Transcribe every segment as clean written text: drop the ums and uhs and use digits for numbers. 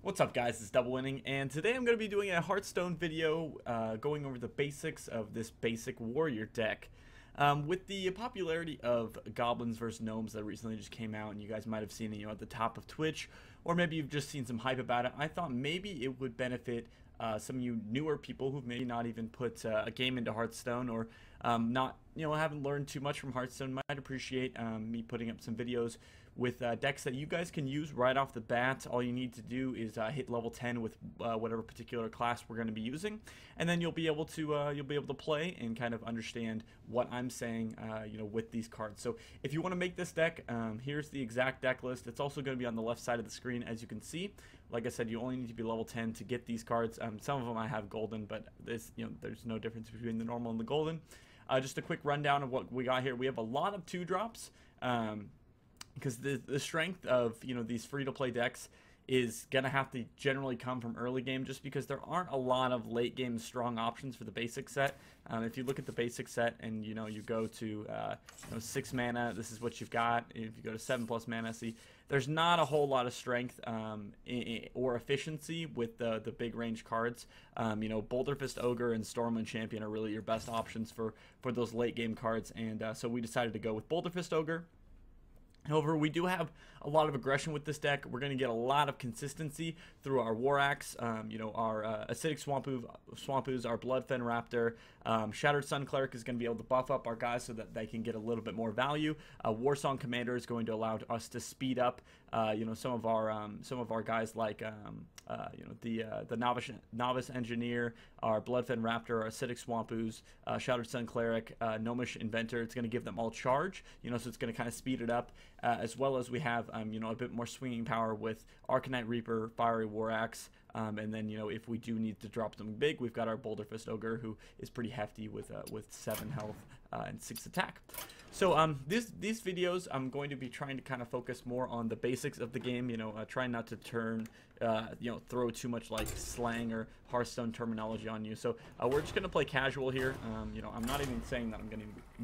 What's up, guys? It's DoubleWinning, and today I'm going to be doing a Hearthstone video going over the basics of this basic warrior deck. With the popularity of goblins versus gnomes that recently just came out, and you guys might have seen it, at the top of Twitch, or maybe you've just seen some hype about it, I thought maybe it would benefit some of you newer people who've maybe not even put a game into Hearthstone, or haven't learned too much from Hearthstone. Might appreciate me putting up some videos with decks that you guys can use right off the bat. All you need to do is hit level 10 with whatever particular class we're going to be using, and then you'll be able to play and kind of understand what I'm saying, with these cards. So if you want to make this deck, here's the exact deck list. It's also going to be on the left side of the screen, as you can see. Like I said, you only need to be level 10 to get these cards. Some of them I have golden, but there's no difference between the normal and the golden. Just a quick rundown of what we got here. We have a lot of 2-drops. Because the strength of these free-to-play decks is gonna have to generally come from early game, just because there aren't a lot of late game strong options for the basic set. If you look at the basic set and you go to 6 mana, this is what you've got. If you go to 7+ mana, see, there's not a whole lot of strength or efficiency with the big range cards. Boulder Fist Ogre and Stormwind Champion are really your best options for those late game cards, and so we decided to go with Boulder Fist Ogre. However, we do have a lot of aggression with this deck. We're going to get a lot of consistency through our War Axe, our Acidic Swampoos, our Bloodfen Raptor. Shattered Sun Cleric is going to be able to buff up our guys so that they can get a little bit more value. Warsong Commander is going to allow us to speed up, some of our guys like the Novice Engineer, our Bloodfen Raptor, our Acidic Swampoos, Shattered Sun Cleric, Gnomish Inventor. It's going to give them all charge, so it's going to kind of speed it up, as well as we have a bit more swinging power with Arcanite Reaper, Fiery War Axe, and then if we do need to drop something big, we've got our Boulder Fist Ogre, who is pretty hefty with 7 health and 6 attack. So these videos, I'm going to be trying to kind of focus more on the basics of the game, trying not to throw too much like slang or Hearthstone terminology on you. So we're just going to play casual here. I'm not even saying that I'm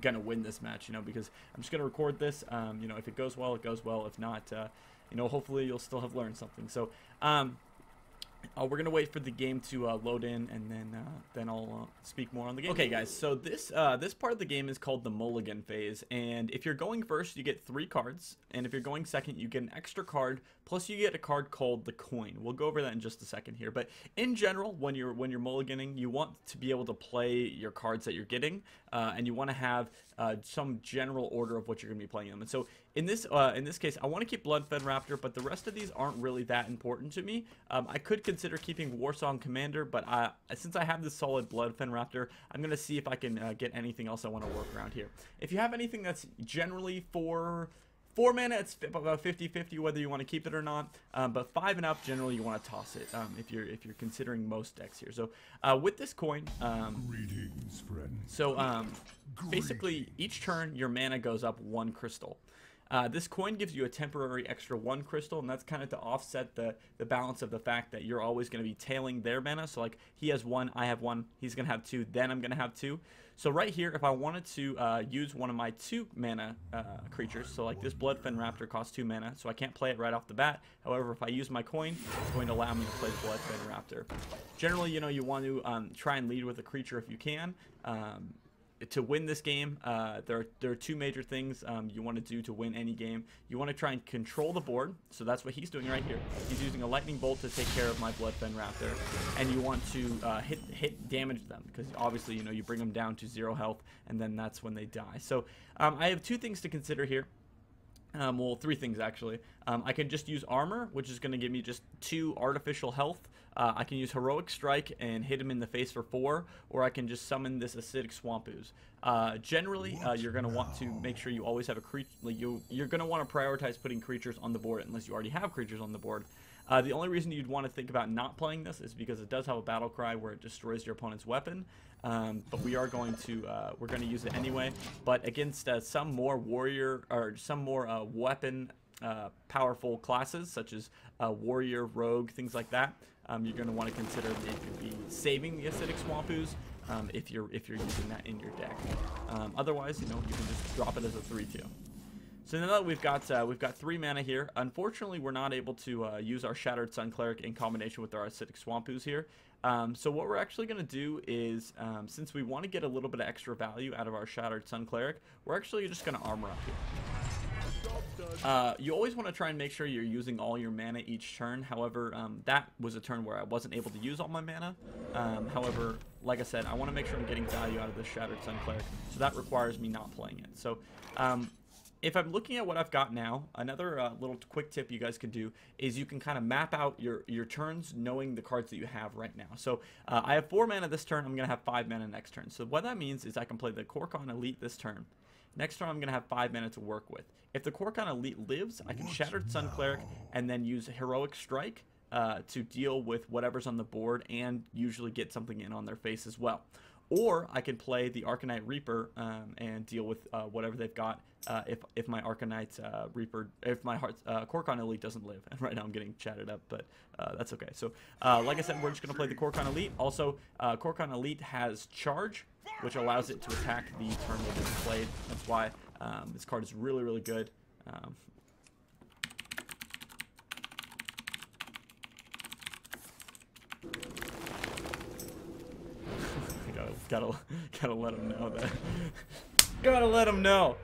gonna win this match, because I'm just going to record this. If it goes well, it goes well. If not, hopefully you'll still have learned something. So we're gonna wait for the game to load in, and then I'll speak more on the game. Okay, guys. So this part of the game is called the Mulligan phase, and if you're going first, you get 3 cards, and if you're going second, you get an extra card. Plus, you get a card called the Coin. We'll go over that in just a second here. But in general, when you're mulliganing, you want to be able to play your cards that you're getting, and you want to have some general order of what you're going to be playing them. And so in this case, I want to keep Bloodfen Raptor, but the rest of these aren't really that important to me. I could consider keeping Warsong Commander, but since I have this solid Bloodfen Raptor, I'm going to see if I can get anything else I want to work around here. If you have anything that's generally 4 mana, it's about 50-50 whether you want to keep it or not, but 5 and up, generally you want to toss it if you're considering most decks here. So with this coin, greetings, friends. So basically each turn your mana goes up 1 crystal. This coin gives you a temporary extra 1 crystal, and that's kind of to offset the balance of the fact that you're always going to be tailing their mana. So like he has 1, I have 1, he's going to have 2, then I'm going to have 2. So right here, if I wanted to use one of my 2 mana creatures, so like this Bloodfen Raptor costs 2 mana, so I can't play it right off the bat. However, if I use my coin, it's going to allow me to play the Bloodfen Raptor. Generally, you want to try and lead with a creature if you can. To win this game, there are 2 major things you want to do to win any game. You want to try and control the board, so that's what he's doing right here. He's using a lightning bolt to take care of my Bloodfen Raptor, and you want to hit damage them, because obviously you bring them down to 0 health, and then that's when they die. So I have 2 things to consider here. Well, 3 things actually. I can just use armor, which is going to give me just 2 artificial health. I can use heroic strike and hit him in the face for 4, or I can just summon this Acidic Swampoos. Generally, you're going to want to make sure you always have a creature. You're going to want to prioritize putting creatures on the board unless you already have creatures on the board. The only reason you'd want to think about not playing this is because it does have a battle cry where it destroys your opponent's weapon. But we're going to use it anyway. But against some more warrior or some more weapon powerful classes, such as warrior, rogue, things like that, you're going to want to consider maybe saving the Acidic Swampoos if you're using that in your deck. Otherwise, you can just drop it as a 3/2. So now that we've got 3 mana here, unfortunately we're not able to use our Shattered Sun Cleric in combination with our Acidic Swamp Ooze here. So what we're actually going to do is, since we want to get a little bit of extra value out of our Shattered Sun Cleric, we're actually just going to armor up here. You always want to try and make sure you're using all your mana each turn. However, that was a turn where I wasn't able to use all my mana. However, like I said, I want to make sure I'm getting value out of this Shattered Sun Cleric, so that requires me not playing it. So if I'm looking at what I've got now, another little quick tip you guys can do is you can kind of map out your turns knowing the cards that you have right now. So I have 4 mana this turn. I'm going to have 5 mana next turn. So what that means is I can play the Korkan Elite this turn. Next turn I'm going to have 5 mana to work with. If the Korkan Elite lives, I can Shattered Sun Cleric and then use Heroic Strike to deal with whatever's on the board and usually get something in on their face as well. Or I can play the Arcanite Reaper and deal with whatever they've got if my Arcanite Reaper, if my Korkan Elite doesn't live. And right now I'm getting chatted up, but that's okay. So like I said, we're just going to play the Korkan Elite. Also, Korkan Elite has Charge, which allows it to attack the turn that it's played. That's why this card is really, really good. Gotta let him know that. Gotta let him know.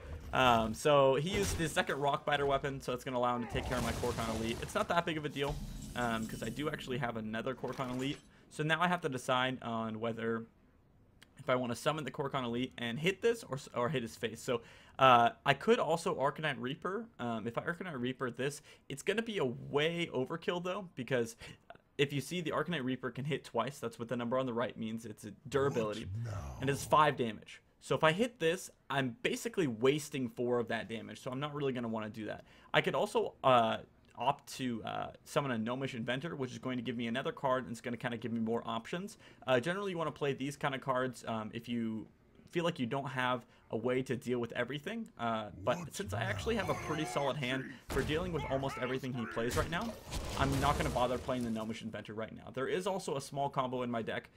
So he used his second Rock Biter weapon, so it's gonna allow him to take care of my Korkan Elite. It's not that big of a deal, because I do actually have another Korkan Elite. So now I have to decide on whether if I want to summon the Korkan Elite and hit this or hit his face. So I could also Arcanite Reaper. If I Arcanite Reaper this, it's gonna be a way overkill though, because if you see, the Arcanite Reaper can hit twice. That's what the number on the right means. It's a durability. And it's 5 damage. So if I hit this, I'm basically wasting 4 of that damage. So I'm not really going to want to do that. I could also opt to summon a Gnomish Inventor, which is going to give me another card, and it's going to kind of give me more options. Generally, you want to play these kind of cards if you feel like you don't have a way to deal with everything, but since I actually have a pretty solid hand for dealing with almost everything he plays right now, I'm not going to bother playing the Gnomish Inventor right now. There is also a small combo in my deck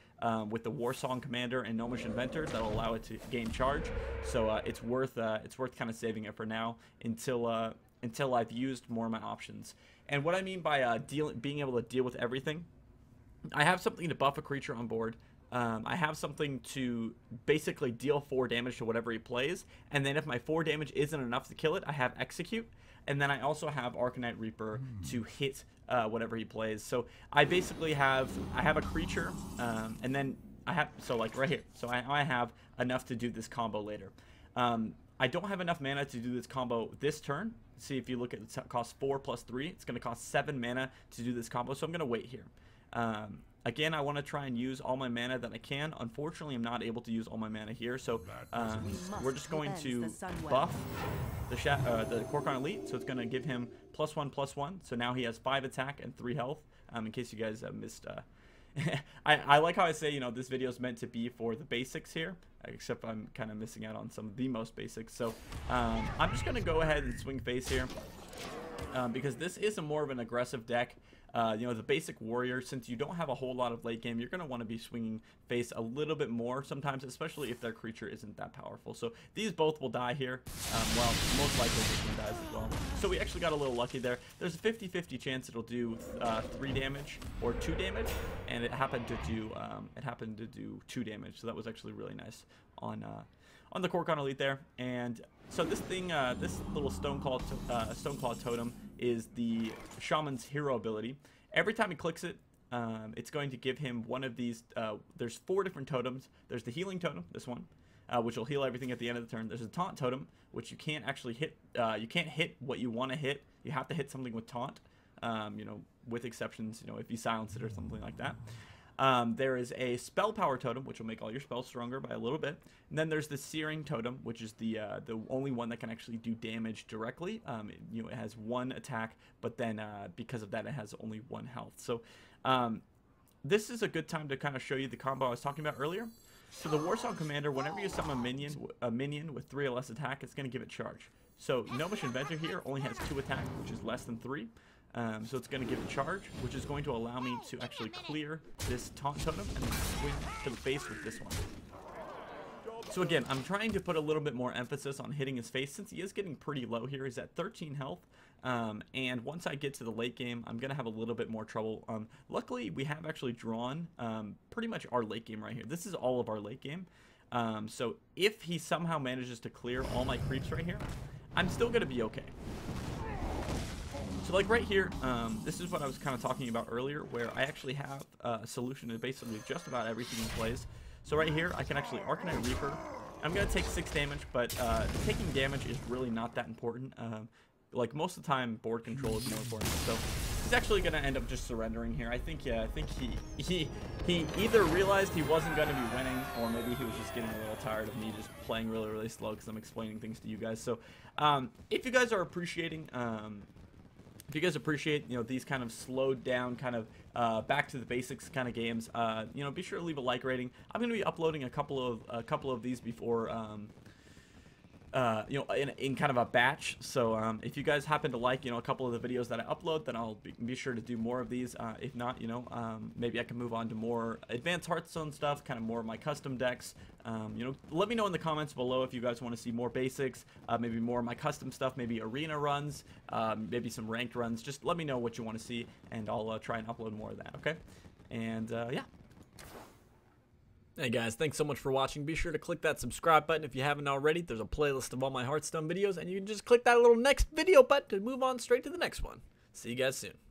with the Warsong Commander and Gnomish Inventor that'll allow it to gain charge, so it's worth kind of saving it for now until I've used more of my options. And what I mean by being able to deal with everything, I have something to buff a creature on board. I have something to basically deal 4 damage to whatever he plays, and then if my 4 damage isn't enough to kill it, I have Execute, and then I also have Arcanite Reaper to hit whatever he plays. So I basically have a creature, and then I have, so like right here, so I have enough to do this combo later. I don't have enough mana to do this combo this turn. See, if you look at it, it costs 4 plus 3. It's going to cost 7 mana to do this combo, so I'm going to wait here. Again, I want to try and use all my mana that I can. Unfortunately, I'm not able to use all my mana here, so we're just going to buff the Korkan Elite, so it's going to give him +1/+1. So now he has 5 attack and 3 health. In case you guys missed, I like how I say, you know, this video is meant to be for the basics here, except I'm kind of missing out on some of the most basics. So I'm just going to go ahead and swing face here, because this is more of an aggressive deck. You know, the basic warrior, since you don't have a whole lot of late game, you're going to want to be swinging face a little bit more sometimes, especially if their creature isn't that powerful. So these both will die here. Well, most likely this one dies as well. So we actually got a little lucky there. There's a 50-50 chance it'll do 3 damage or 2 damage, and it happened to do 2 damage. So that was actually really nice on the Korkan Elite there. And so this thing, this little Stoneclaw Totem is the Shaman's hero ability. Every time he clicks it, it's going to give him one of these. There's 4 different totems. There's the Healing Totem, this one, which will heal everything at the end of the turn. There's a Taunt Totem, which you can't actually hit. You can't hit what you want to hit. You have to hit something with Taunt, you know, with exceptions, you know, if you silence it or something like that. There is a Spell Power Totem, which will make all your spells stronger by a little bit. And then there's the Searing Totem, which is the only one that can actually do damage directly. You know, it has 1 attack, but then because of that, it has only 1 health. So this is a good time to kind of show you the combo I was talking about earlier. So the Warsong Commander, whenever you summon a minion with 3 or less attack, it's going to give it charge. So Gnomish Inventor here only has 2 attack, which is less than 3. So it's going to give a charge, which is going to allow me to actually clear this Taunt Totem and then swing to the face with this one. So again, I'm trying to put a little bit more emphasis on hitting his face since he is getting pretty low here. He's at 13 health. And once I get to the late game, I'm going to have a little bit more trouble. Luckily, we have actually drawn pretty much our late game right here. This is all of our late game. So if he somehow manages to clear all my creeps right here, I'm still going to be okay. So like right here, this is what I was kind of talking about earlier, where I actually have a solution to basically just about everything he plays. So right here, I can actually Arcanine Reaper. I'm going to take 6 damage, but taking damage is really not that important. Like most of the time, board control is more important. So he's actually going to end up just surrendering here. I think he either realized he wasn't going to be winning, or maybe he was just getting a little tired of me just playing really, really slow because I'm explaining things to you guys. So if you guys are appreciating... if you guys appreciate, you know, these kind of slowed down, kind of back to the basics kind of games, you know, be sure to leave a like rating. I'm going to be uploading a couple of these before, you know, in kind of a batch. So if you guys happen to like, you know, a couple of the videos that I upload, then I'll be sure to do more of these. If not, you know, maybe I can move on to more advanced Hearthstone stuff, kind of more of my custom decks. You know, let me know in the comments below if you guys want to see more basics, maybe more of my custom stuff, maybe arena runs, maybe some ranked runs. Just let me know what you want to see, and I'll try and upload more of that, okay? And, yeah. Hey guys, thanks so much for watching. Be sure to click that subscribe button if you haven't already. There's a playlist of all my Hearthstone videos, and you can just click that little next video button to move on straight to the next one. See you guys soon.